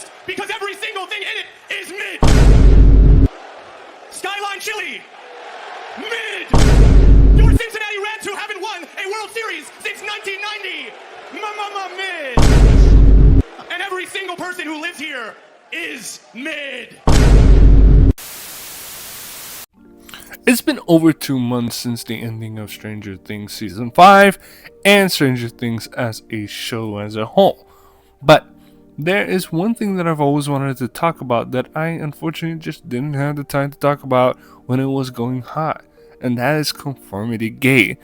best because every single thing in it is mid. Skyline Chili, mid. Your Cincinnati Reds who haven't won a World Series since 1990, mid. And every single person who lives here is mid. It's been over 2 months since the ending of Stranger Things Season 5 and Stranger Things as a show as a whole. But there is one thing that I've always wanted to talk about that I unfortunately just didn't have the time to talk about when it was going hot, and that is Conformity Gate.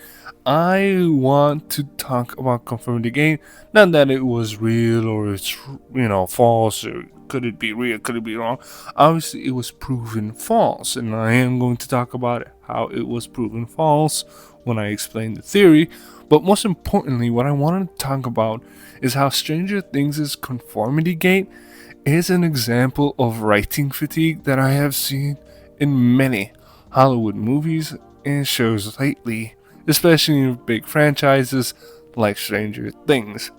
I want to talk about Conformity Gate, not that it was real or it's false or could it be real, could it be wrong. Obviously it was proven false, and I am going to talk about how it was proven false when I explain the theory. But most importantly, what I wanted to talk about is how Stranger Things' Conformity Gate is an example of writing fatigue that I have seen in many Hollywood movies and shows lately, especially in big franchises like Stranger Things.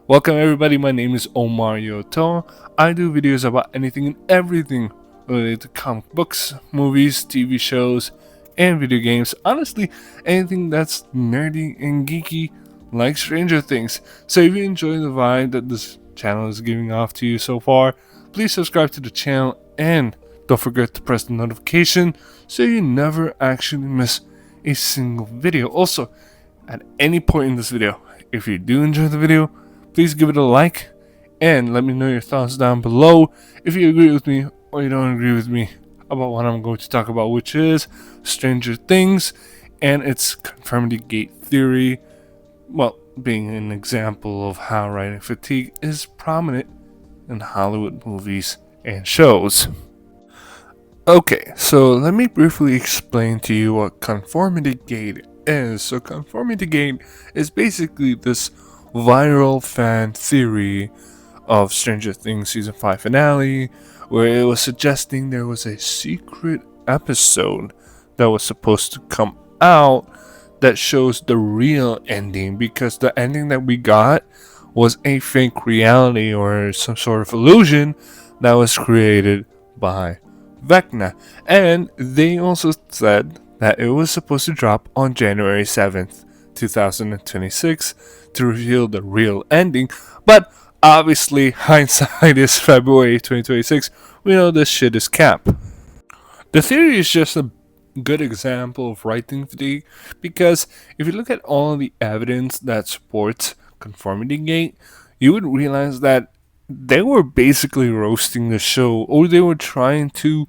Welcome everybody, my name is Omar Yoto. I do videos about anything and everything related to comic books, movies, TV shows, and video games. Honestly, anything that's nerdy and geeky like Stranger Things. So if you enjoy the vibe that this channel is giving off to you so far, please subscribe to the channel and don't forget to press the notification so you never actually miss a single video. Also, at any point in this video, if you do enjoy the video, please give it a like and let me know your thoughts down below if you agree with me or you don't agree with me about what I'm going to talk about, which is Stranger Things and its Conformity Gate theory, well, being an example of how writing fatigue is prominent in Hollywood movies and shows. Okay, so let me briefly explain to you what Conformity Gate is. So Conformity Gate is basically this viral fan theory of Stranger Things Season 5 finale, where it was suggesting there was a secret episode that was supposed to come out that shows the real ending, because the ending that we got was a fake reality or some sort of illusion that was created by Vecna. And they also said that it was supposed to drop on January 7th, 2026 to reveal the real ending, but obviously hindsight is February 2026. We know this shit is cap. The theory is just a good example of writing fatigue, because if you look at all the evidence that supports Conformity Gate, you would realize that they were basically roasting the show, or they were trying to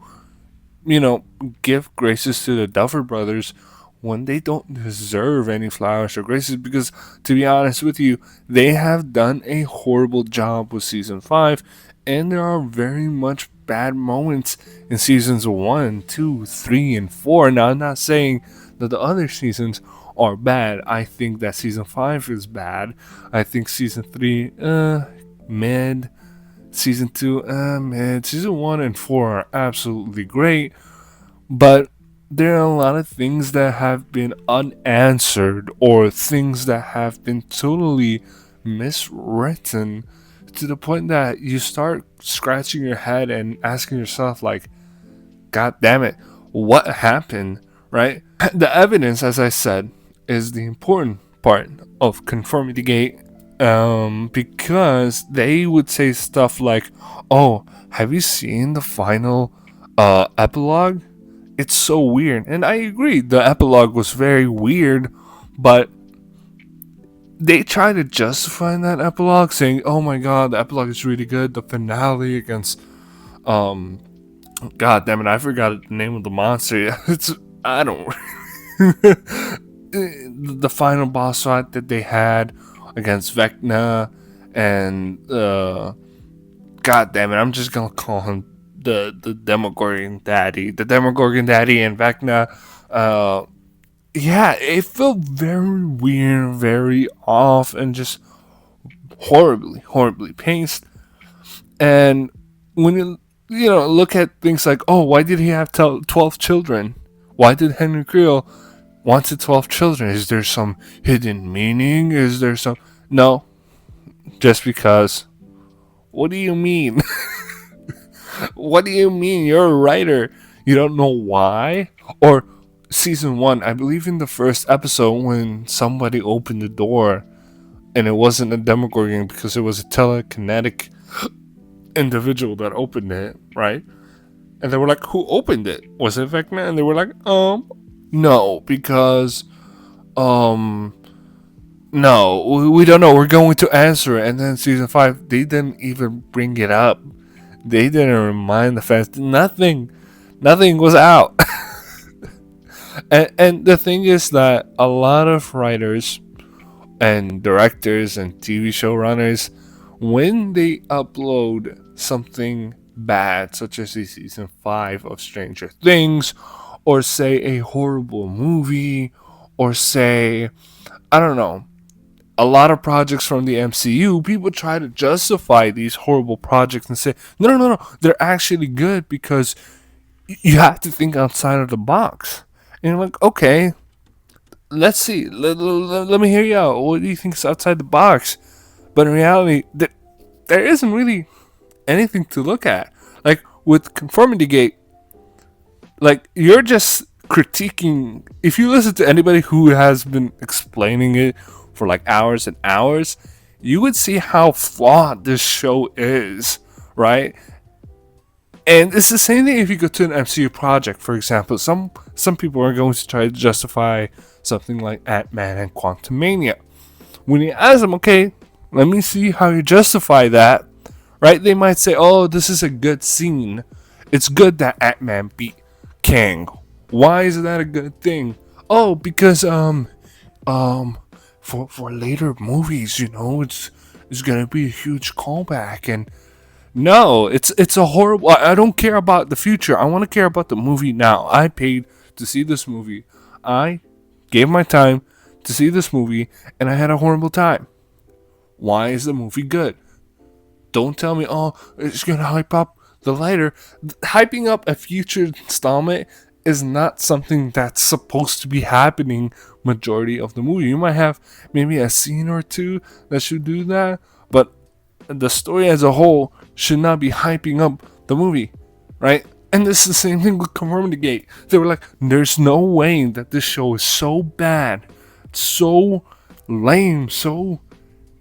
give graces to the Duffer Brothers when they don't deserve any flowers or graces, because to be honest with you, they have done a horrible job with Season 5, and there are very much bad moments in Seasons 1, 2, 3, and 4. Now, I'm not saying that the other seasons are bad. I think that Season 5 is bad. I think Season 3, mid. Season 2, mid. Season 1 and 4 are absolutely great, but there are a lot of things that have been unanswered, or things that have been totally miswritten, to the point that you start scratching your head and asking yourself, like, God damn it, what happened, right? The evidence, as I said, is the important part of Conformity Gate, because they would say stuff like, oh, have you seen the final epilogue? It's so weird. And I agree, the epilogue was very weird, but they try to justify that epilogue, saying, oh my god, the epilogue is really good. The finale against god damn it, I forgot the name of the monster. I don't the final boss fight that they had against Vecna, and god damn it, I'm just gonna call him the Demogorgon Daddy. The Demogorgon Daddy and Vecna, yeah, it felt very weird, very off, and just horribly paced. And when you look at things like, oh, why did he have 12 children? Why did Henry Creel wanted 12 children? Is there some hidden meaning? Is there some... No, just because What do you mean? What do you mean? You're a writer. You don't know why? Or season one, I believe in the first episode when somebody opened the door and it wasn't a Demogorgon because it was a telekinetic individual that opened it, right? And they were like, "Who opened it? Was it Vecna?" And they were like, no, because um no, we don't know. We're going to answer it." And then season five, they didn't even bring it up. They didn't remind the fans. Nothing was out. And the thing is that a lot of writers and directors and TV show runners, when they upload something bad, such as the season 5 of Stranger Things, or say a horrible movie, or say, I don't know, a lot of projects from the MCU, people try to justify these horrible projects and say, no, they're actually good because you have to think outside of the box. And you're like, okay, let's see. Let me hear you out. What do you think is outside the box? But in reality, there isn't really anything to look at. Like with Conformity Gate, like you're just critiquing. If you listen to anybody who has been explaining it for like hours and hours, you would see how flawed this show is, right? And it's the same thing if you go to an MCU project, for example. Some people are going to try to justify something like Ant-Man and Quantumania. When you ask them, okay, let me see how you justify that, right? They might say, oh, this is a good scene. It's good that Ant-Man beat Kang. Why is that a good thing? Oh, because for later movies, it's gonna be a huge callback. And no, it's a horrible. I don't care about the future. I want to care about the movie now. I paid to see this movie. I gave my time to see this movie, and I had a horrible time. Why is the movie good? Don't tell me, oh, it's gonna hype up the later. Hyping up a future installment is not something that's supposed to be happening majority of the movie. You might have maybe a scene or two that should do that, but the story as a whole should not be hyping up the movie, right? And this is the same thing with Conformity Gate. They were like, there's no way that this show is so bad, so lame, so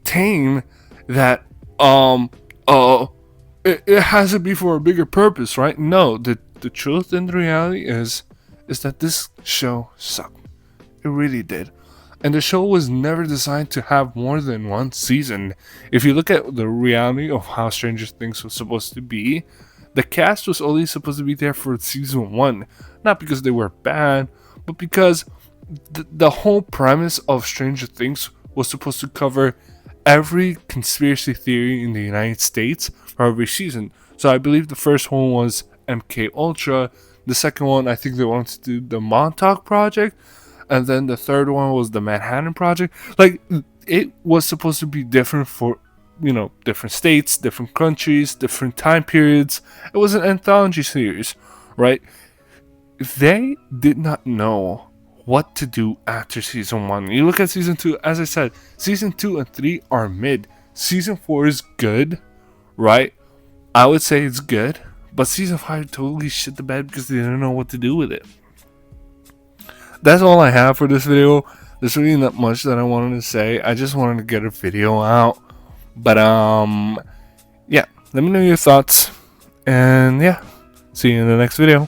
tame that it has to be for a bigger purpose, right? No, the truth and the reality is that this show sucked. It really did. And the show was never designed to have more than one season. If you look at the reality of how Stranger Things was supposed to be, the cast was only supposed to be there for season 1. Not because they were bad, but because the whole premise of Stranger Things was supposed to cover every conspiracy theory in the United States for every season. So I believe the first one was MK Ultra. The second one, I think they wanted to do the Montauk Project. And then the third one was the Manhattan Project. Like, it was supposed to be different for, different states, different countries, different time periods. It was an anthology series, right? They did not know what to do after season 1. You look at season 2, as I said, season 2 and 3 are mid. Season 4 is good, right? I would say it's good. But season 5 totally shit the bed because they didn't know what to do with it. That's all I have for this video. There's really not much that I wanted to say. I just wanted to get a video out. But yeah, let me know your thoughts. And yeah, see you in the next video.